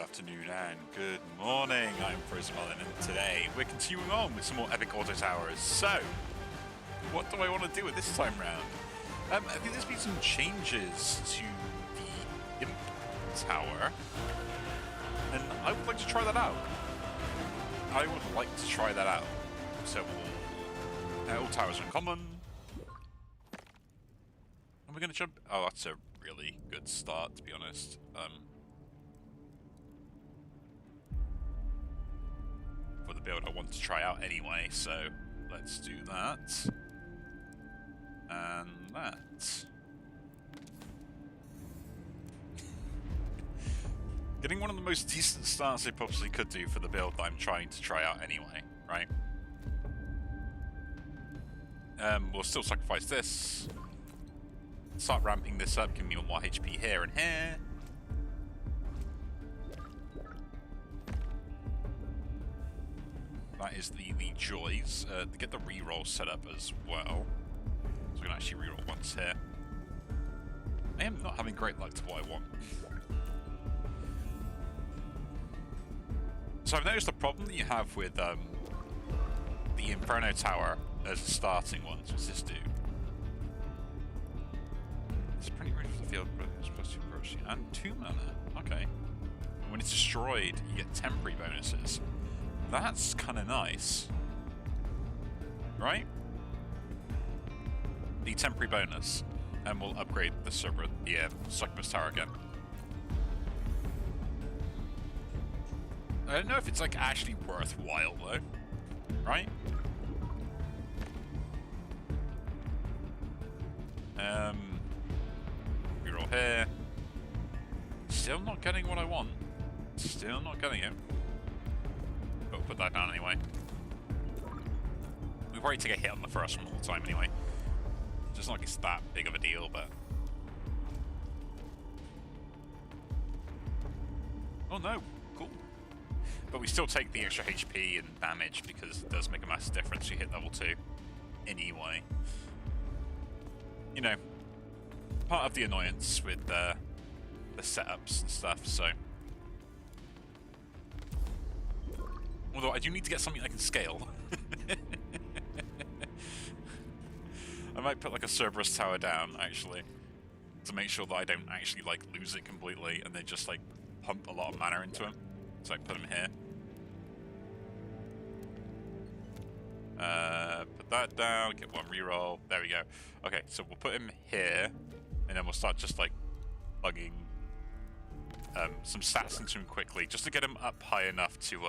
afternoon, and good morning. I'm Frozen, and today we're continuing on with some more epic auto towers. So, what do I want to do at this time round? I think there's been some changes to the Imp Tower, and I would like to try that out. So, all towers are in common. And we're going to jump... Oh, that's a really good start, to be honest. For the build I want to try out anyway, so let's do that. And that. Getting one of the most decent starts I possibly could do for the build that I'm trying to try out anyway, right? We'll still sacrifice this. Start ramping this up, give me more HP here and here. That is the joys. To get the reroll set up as well. So we can actually reroll once here. I am not having great luck to what I want. So I've noticed the problem that you have with the Inferno Tower as a starting one. So what's this do? It's pretty ready for the field, but it's supposed to approach you. And 2 mana. Okay. And when it's destroyed, you get temporary bonuses. That's kind of nice. Right? The temporary bonus. And we'll upgrade the Succubus Tower again. I don't know if it's like actually worthwhile though. Right? Reroll here. Still not getting what I want. Still not getting it. But we'll put that down anyway. We probably take a hit on the first one all the time anyway. Just not like it's that big of a deal, but... Oh no, cool. But we still take the extra HP and damage because it does make a massive difference. You hit level 2 anyway. You know, part of the annoyance with the setups and stuff, so... Although I do need to get something I can scale. I might put like a Cerberus Tower down, actually, to make sure that I don't actually like lose it completely and then just like pump a lot of mana into him. So I put him here. Put that down, get 1 reroll. There we go. Okay, so we'll put him here, and then we'll start just like plugging some stats into him quickly, just to get him up high enough to,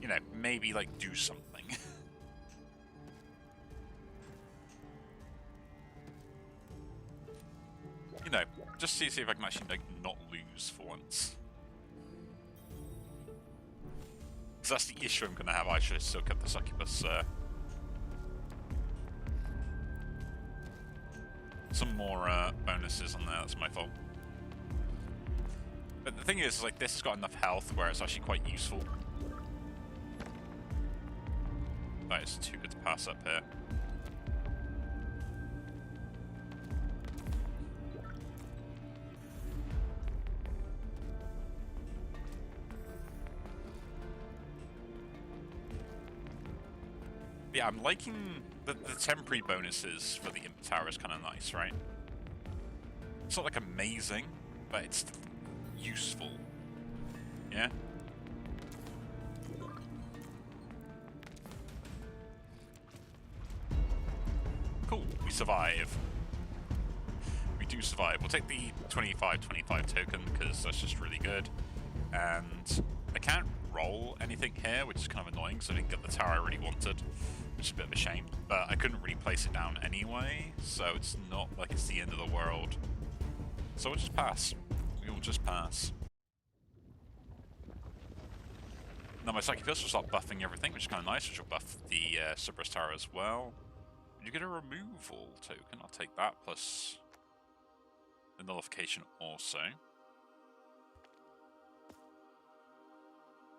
you know, maybe like do something. You know, just to see if I can actually like not lose for once. Because that's the issue I'm going to have. I should have still kept the Succubus. Some more bonuses on there. That's my fault. But the thing is, like, this has got enough health where it's actually quite useful. That is too good to pass up here. Yeah, I'm liking the temporary bonuses for the Imp Tower is kind of nice, right? It's not like amazing, but it's useful. Yeah? Cool, we survive. We do survive. We'll take the 25/25 token because that's just really good. And I can't roll anything here, which is kind of annoying because I didn't get the tower I really wanted, which is a bit of a shame. But I couldn't really place it down anyway, so it's not like it's the end of the world. So we'll just pass. We will just pass. Now my Succubus will start buffing everything, which is kind of nice, which will buff the Cerberus Tower as well. You get a removal token, I'll take that, plus the nullification also.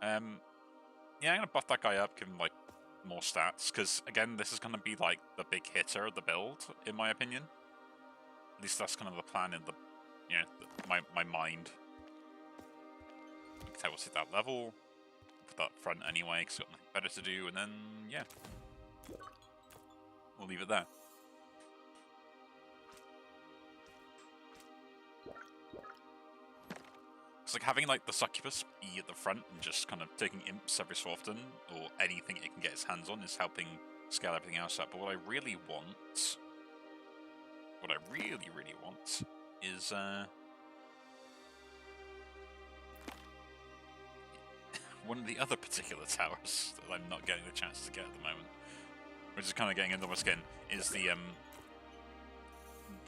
Yeah, I'm going to buff that guy up, give him, like, more stats, because, again, this is going to be, like, the big hitter of the build, in my opinion. At least that's kind of the plan in the, you know, my mind. We'll hit that level. Put that front anyway, because I've got nothing better to do, and then, yeah. We'll leave it there. It's like having like the succubus be at the front and just kind of taking imps every so often, or anything it can get its hands on, is helping scale everything else up. But what I really want, is one of the other particular towers that I'm not getting the chance to get at the moment, which is kind of getting under my skin, is the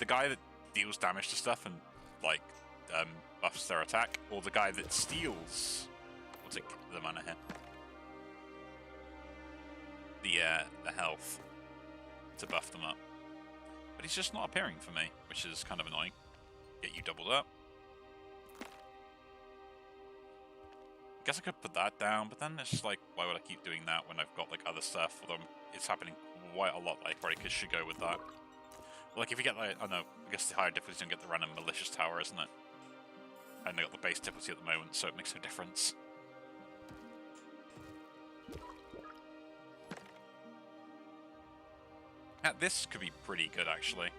guy that deals damage to stuff and like buffs their attack, or the guy that steals. What's it? The mana here. The health to buff them up, but he's just not appearing for me, which is kind of annoying. Get you doubled up. I guess I could put that down, but then it's just like, why would I keep doing that when I've got like other stuff? Although it's happening quite a lot. Like, probably should go with that. Like if you get like, I don't know, I guess the higher difficulty, you don't get the random malicious tower, isn't it? And I got the base difficulty at the moment, so it makes no difference. This could be pretty good, actually.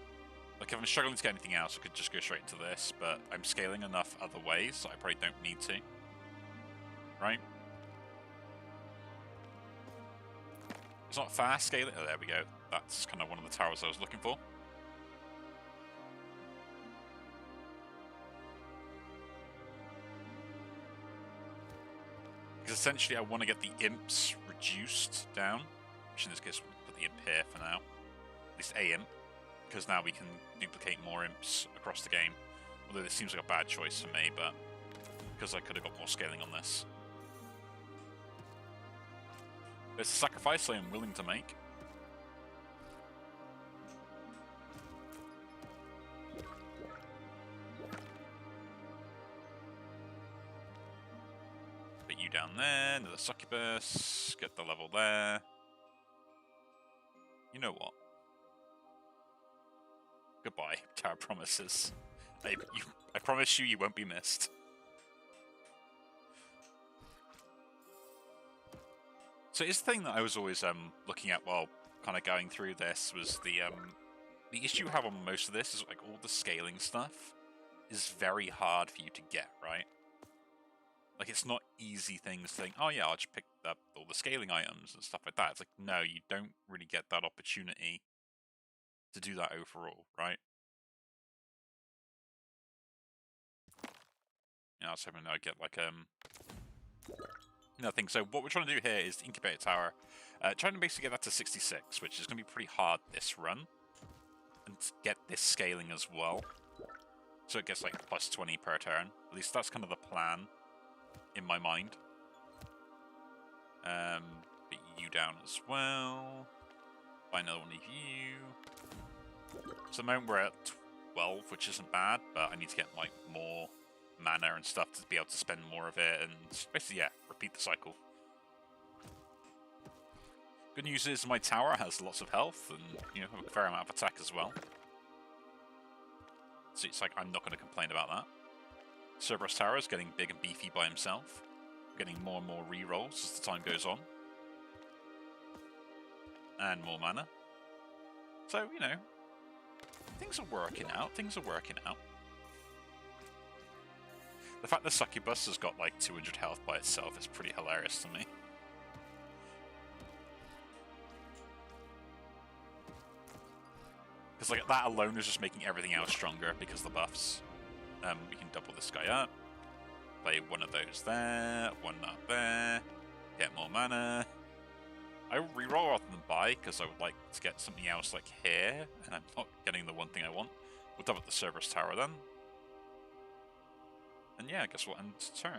Like, if I'm struggling to get anything else, I could just go straight into this, but I'm scaling enough other ways, so I probably don't need to. Right? It's not fast scaling. Oh, there we go. That's kind of one of the towers I was looking for. Because essentially I want to get the imps reduced down, which in this case we'll put the imp here for now. At least a imp, because now we can duplicate more imps across the game. Although this seems like a bad choice for me, but because I could have got more scaling on this. It's a sacrifice I am willing to make. Put you down there, another succubus, get the level there. You know what? Goodbye, Tower Promises. I promise you, you won't be missed. So it's the thing that I was always looking at while kind of going through this was the issue you have on most of this is like all the scaling stuff is very hard for you to get, right? Like it's not easy things to think, oh yeah, I'll just pick up all the scaling items and stuff like that. It's like, no, you don't really get that opportunity to do that overall, right? Yeah, I was hoping I'd get like nothing. So what we're trying to do here is the incubator tower, trying to basically get that to 66, which is going to be pretty hard this run, and get this scaling as well. So it gets like plus 20 per turn. At least that's kind of the plan in my mind. Put you down as well. Buy another one of you. So at the moment we're at 12, which isn't bad, but I need to get like more mana and stuff to be able to spend more of it, and basically, yeah, repeat the cycle. Good news is my tower has lots of health and, you know, a fair amount of attack as well. So it's like, I'm not going to complain about that. Cerberus Tower is getting big and beefy by himself. Getting more and more rerolls as the time goes on. And more mana. So, you know, things are working out, things are working out. The fact that Succubus has got like 200 health by itself is pretty hilarious to me. Because like that alone is just making everything else stronger because of the buffs. We can double this guy up. Play one of those there, one up there. Get more mana. I will reroll rather than buy because I would like to get something else like here, and I'm not getting the one thing I want. We'll double the Cerberus Tower then. And yeah, I guess we'll end turn.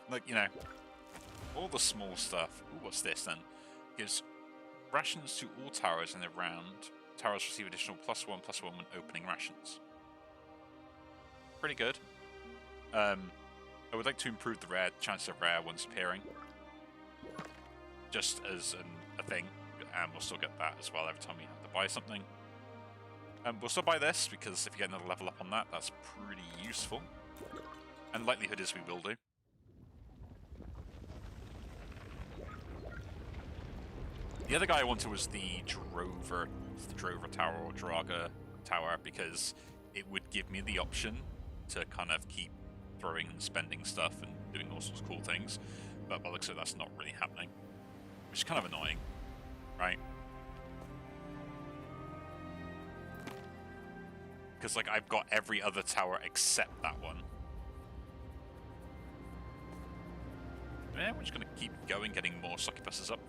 Like, you know, all the small stuff. Ooh, what's this then? Gives rations to all towers in the round. Towers receive additional +1/+1 when opening rations. Pretty good. I would like to improve the chance of rare ones appearing. Just as a thing. And we'll still get that as well every time we have to buy something. We'll still buy this, because if you get another level up on that, that's pretty useful. And the likelihood is we will do. The other guy I wanted was the Drover Tower, or Draga Tower, because it would give me the option to kind of keep throwing and spending stuff and doing all sorts of cool things. But by the looks of it, that's not really happening. Which is kind of annoying, right? Because, like, I've got every other tower except that one. Yeah, we're just going to keep going, getting more succubuses up.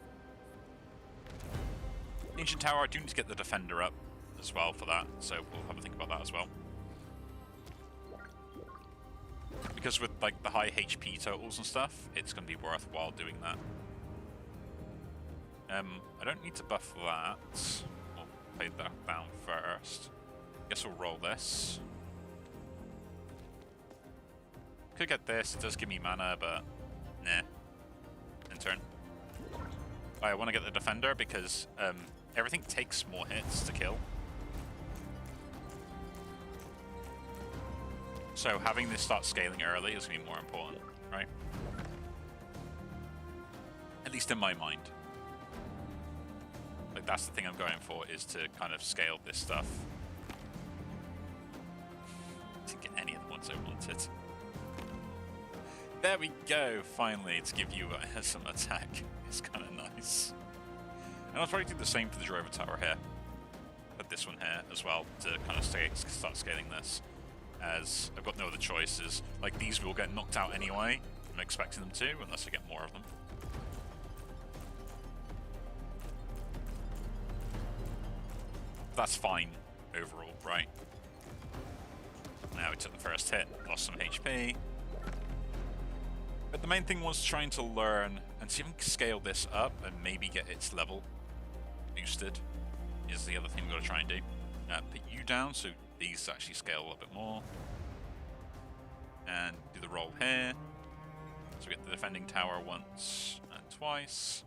Ancient Tower, I do need to get the Defender up as well for that, so we'll have a think about that as well. Because with, like, the high HP totals and stuff, it's going to be worthwhile doing that. I don't need to buff that. We'll play that down first. Guess we'll roll this. Could get this, it does give me mana, but nah. In turn. I want to get the Defender because everything takes more hits to kill. So having this start scaling early is going to be more important, right? At least in my mind. Like, that's the thing I'm going for, is to kind of scale this stuff. Didn't get any of the ones I wanted. There we go, finally, to give you some attack. It's kind of nice. And I'll probably do the same for the Drover Tower here. But this one here as well, to kind of start scaling this. As I've got no other choices. Like, these will get knocked out anyway. I'm expecting them to, unless I get more of them. That's fine, overall, right? Now we took the first hit, lost some HP. But the main thing was trying to learn and see if we can scale this up and maybe get its level boosted, is the other thing we've got to try and do. Put you down so these actually scale a little bit more. And do the roll here. So we get the defending tower once and twice.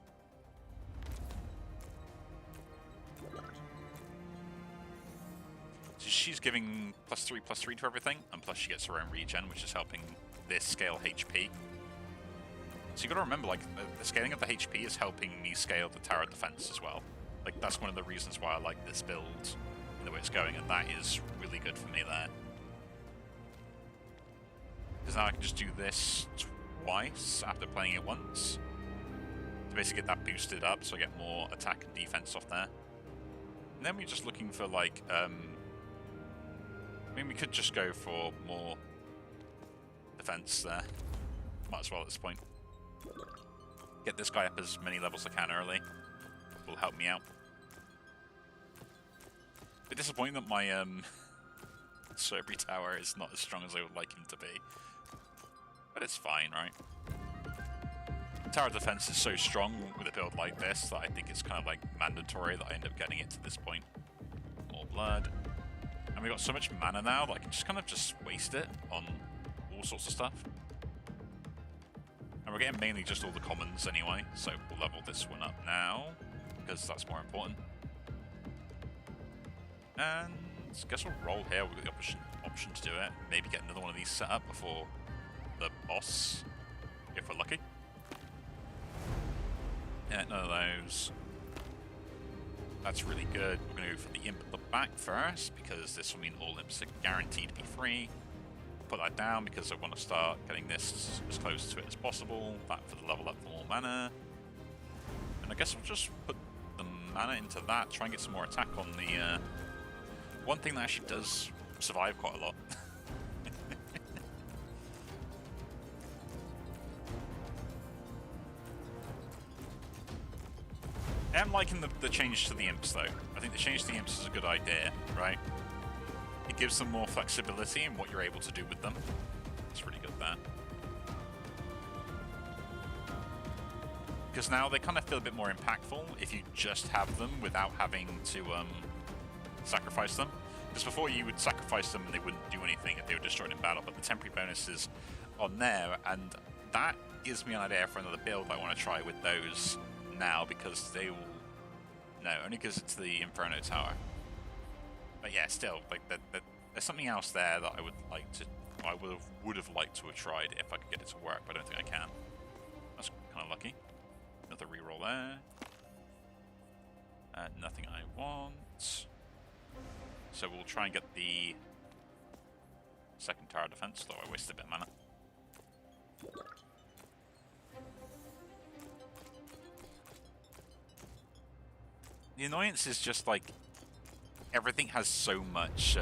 So she's giving +3/+3 to everything, and plus she gets her own regen, which is helping this scale HP. So you got to remember, like, the scaling of the HP is helping me scale the tower defense as well. Like, that's one of the reasons why I like this build and the way it's going, and that is really good for me there. Because now I can just do this twice after playing it once to basically get that boosted up, so I get more attack and defense off there. And then we're just looking for, like, I mean, we could just go for more defense there. Might as well at this point. Get this guy up as many levels as I can early. Will help me out. A bit disappointing that my Cerberus Tower is not as strong as I would like him to be. But it's fine, right? Tower defense is so strong with a build like this that I think it's kind of like mandatory that I end up getting it to this point. More blood. And we've got so much mana now that I can just kind of just waste it on all sorts of stuff. And we're getting mainly just all the commons anyway, so we'll level this one up now, because that's more important. And I guess we'll roll here, we've got the option to do it. Maybe get another one of these set up before the boss, if we're lucky. Yeah, none of those. That's really good. We're going to go for the imp at the back first, because this will mean all imps are guaranteed to be free. Put that down because I want to start getting this as close to it as possible. That for the level up for more mana. And I guess we'll just put the mana into that, try and get some more attack on the one thing that actually does survive quite a lot. I'm liking the change to the imps though. I think the change to the imps is a good idea, right? It gives them more flexibility in what you're able to do with them. It's really good there. Because now they kind of feel a bit more impactful if you just have them without having to sacrifice them. Because before you would sacrifice them and they wouldn't do anything if they were destroyed in battle, but the temporary bonus is on there, and that gives me an idea for another build I want to try with those now, because they will... No, only because it's the Inferno Tower. But yeah, still, like there's something else there that I would like to, I would have liked to have tried if I could get it to work, but I don't think I can. That's kind of lucky. Another reroll there. Nothing I want. So we'll try and get the second tower defense, though I wasted a bit of mana. The annoyance is just like everything has so much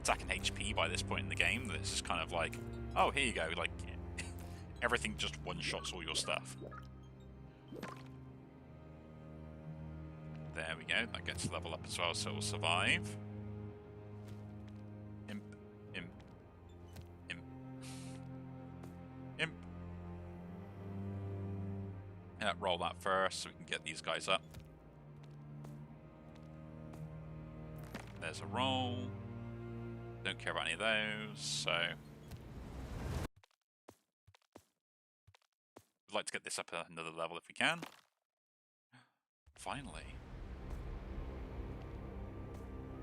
attack and HP by this point in the game that it's just kind of like, oh, here you go, like everything just one-shots all your stuff. There we go, that gets level up as well, so we'll survive. Imp, imp, imp, imp. Yeah, roll that first so we can get these guys up. There's a roll. Don't care about any of those, so we'd like to get this up another level if we can. Finally.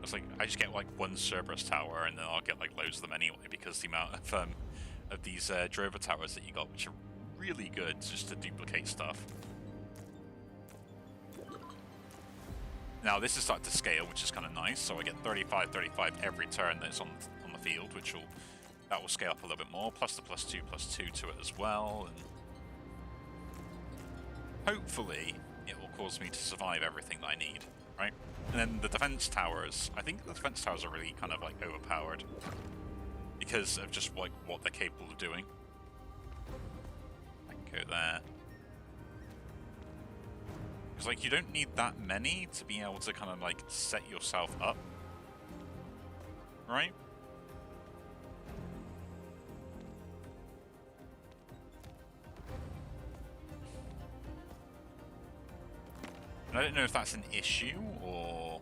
It's like I just get like one Cerberus tower and then I'll get like loads of them anyway because the amount of these Drover towers that you got, which are really good just to duplicate stuff. Now this is starting to scale, which is kind of nice. So I get 35, 35 every turn that's on the field, that will scale up a little bit more. Plus the +2/+2 to it as well, and hopefully it will cause me to survive everything that I need, right? And then the defense towers. I think the defense towers are really kind of like overpowered because of just like what they're capable of doing. I can go there. Because like you don't need that many to be able to kind of like set yourself up, right? And I don't know if that's an issue or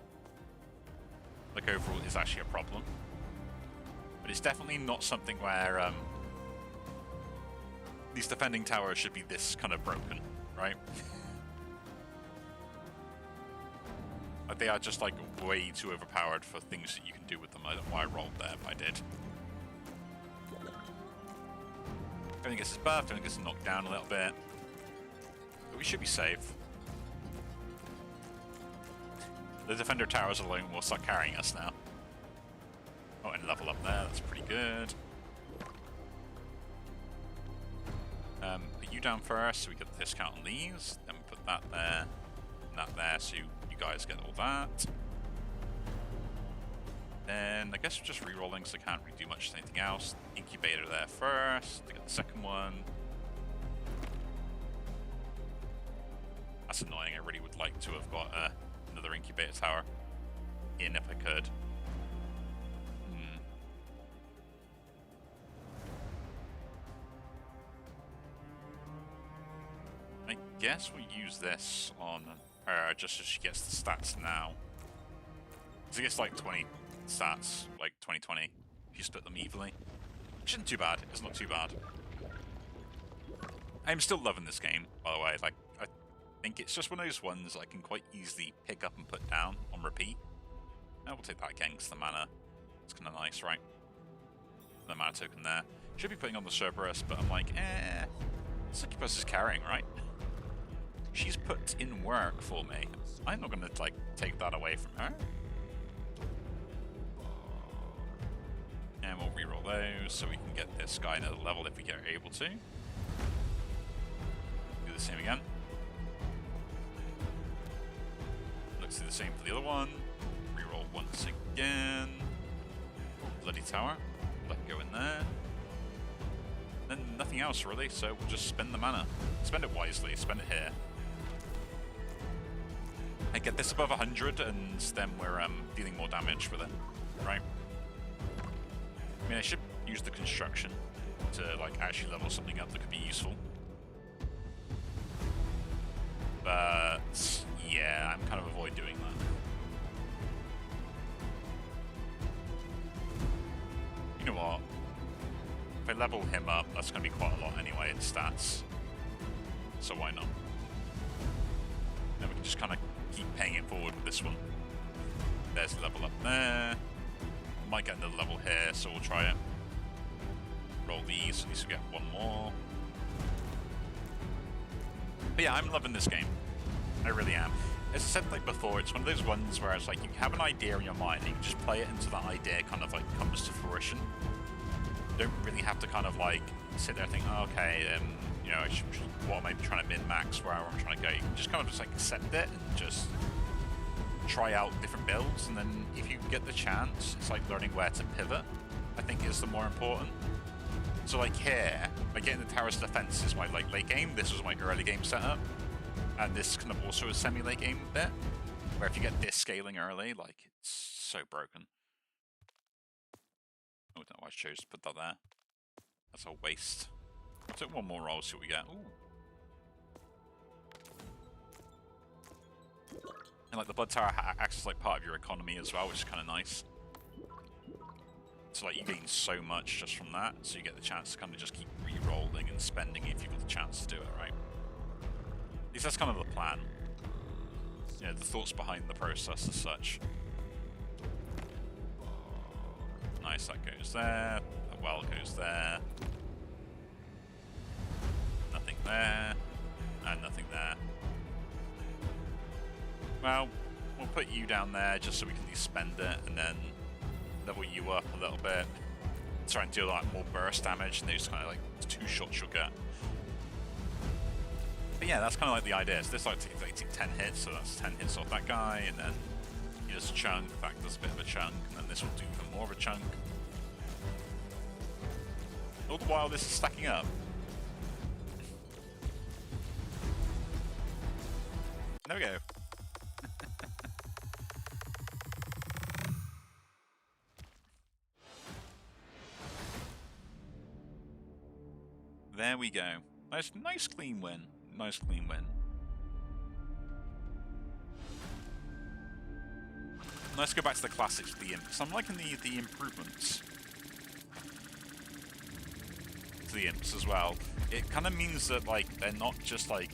like overall is actually a problem, but it's definitely not something where these defending towers should be this kind of broken, right? Like they are just like way too overpowered for things that you can do with them. I don't know why I rolled there, but I did. Everything gets buffed, everything gets knocked down a little bit. But we should be safe. The defender towers alone will start carrying us now. Oh, and level up there, that's pretty good. Put you down first so we get the discount on these. Then we put that there, and that there, so you guys get all that. Then I guess we're just re-rolling, so I can't really do much to anything else. Incubator there first to get the second one. That's annoying. I really would like to have got another incubator tower in if I could. I guess we'll use this on her just so she gets the stats now. Because it gets like 20 stats, like 20/20, if you split them evenly. Which isn't too bad. It's not too bad. I'm still loving this game, by the way. Like, I think it's just one of those ones I can quite easily pick up and put down on repeat. We'll take that again because the mana, it's kind of nice, right? The mana token there. Should be putting on the Cerberus, but I'm like, Succubus is carrying, right? She's put in work for me. I'm not going to like take that away from her. And we'll reroll those so we can get this guy another level if we get able to. Do the same again. Let's do the same for the other one. Reroll once again. Bloody tower. Let it go in there. Then nothing else really, so we'll just spend the mana. Spend it wisely, spend it here. I get this above 100 and then we're dealing more damage with it, right? I mean, I should use the construction to like actually level something up that could be useful. But yeah, I'm kind of avoid doing that. You know what? If I level him up, that's going to be quite a lot anyway in stats. So why not? Then we can just kind of keep paying it forward with this one. There's there's a level up there. Might get another level here, so we'll try it. Roll these, at least we get one more. But yeah, I'm loving this game. I really am. As I said like before, it's one of those ones where it's like you have an idea in your mind and you just play it until that idea kind of like comes to fruition. You don't really have to kind of like sit there and think, oh, okay, you know, what am I trying to min-max, where I'm trying to go. You can just kind of just like accept it and just try out different builds, and then if you get the chance, it's like learning where to pivot, I think is the more important. So like here, like getting the Tower's Defense is my like late game, this was my early game setup, and this kind of also a semi-late game bit, where if you get this scaling early, like it's so broken. Oh, I don't know why I chose to put that there. That's a waste. I'll take one more roll, see what we get. Ooh. And like the Blood Tower acts as like part of your economy as well, which is kind of nice. So like you gain so much just from that, so you get the chance to kind of just keep re-rolling and spending if you've got the chance to do it, right? At least that's kind of the plan. Yeah, the thoughts behind the process as such. Nice, that goes there. That well goes there. Nothing there. And nothing there. Well, we'll put you down there just so we can at least spend it, and then level you up a little bit. Try and do like more burst damage, and those kind of like 2 shots you'll get. But yeah, that's kind of like the idea. So this like takes 10 hits, so that's 10 hits off that guy, and then he does a chunk, that does a bit of a chunk, and then this will do even more of a chunk. All the while this is stacking up. There we go. There we go. Nice clean win. Nice clean win. Let's go back to the classics of the imps. I'm liking the improvements to the imps as well. It kind of means that like they're not just like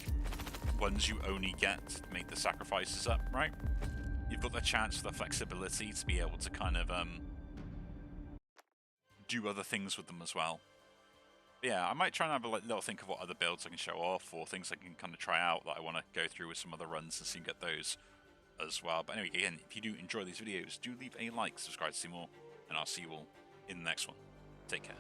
ones you only get to make the sacrifices up, right? You've got the chance for the flexibility to be able to kind of do other things with them as well. But yeah, I might try and have a little think of what other builds I can show off, or things I can kind of try out that I want to go through with some other runs and see and get those as well. But anyway, again, if you do enjoy these videos, do leave a like, subscribe to see more, and I'll see you all in the next one. Take care.